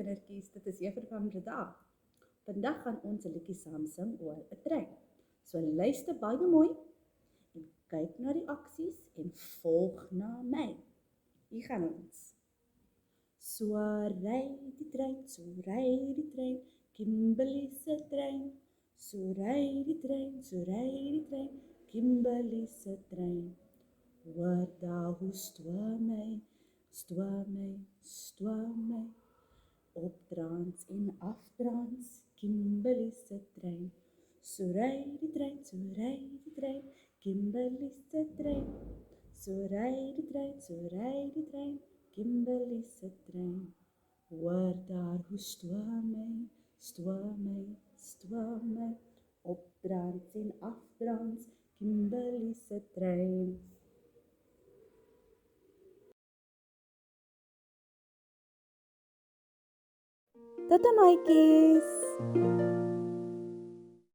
kindertjies, dit is Juffrou van Breda. Vandag gaan ons 'n liedjie saam sing oor 'n trein. So luister baie mooi en kyk na die aksies en volg na my. Hier gaan ons. So ry die trein, so ry die trein, Kimberley se trein. So ry die trein, so ry die trein, Kimberley se trein. Hoor daar hoe stoom hy, stoom hy, opdraans en afdraans, Kimberley se trein. So ry die trein, so ry die trein, Kimberley se trein. So ry die trein, so ry die trein, Kimberley se trein. Hoor daar hoe stoom hy, opdraans en afdraans, Kimberley se trein. Tata maatjies!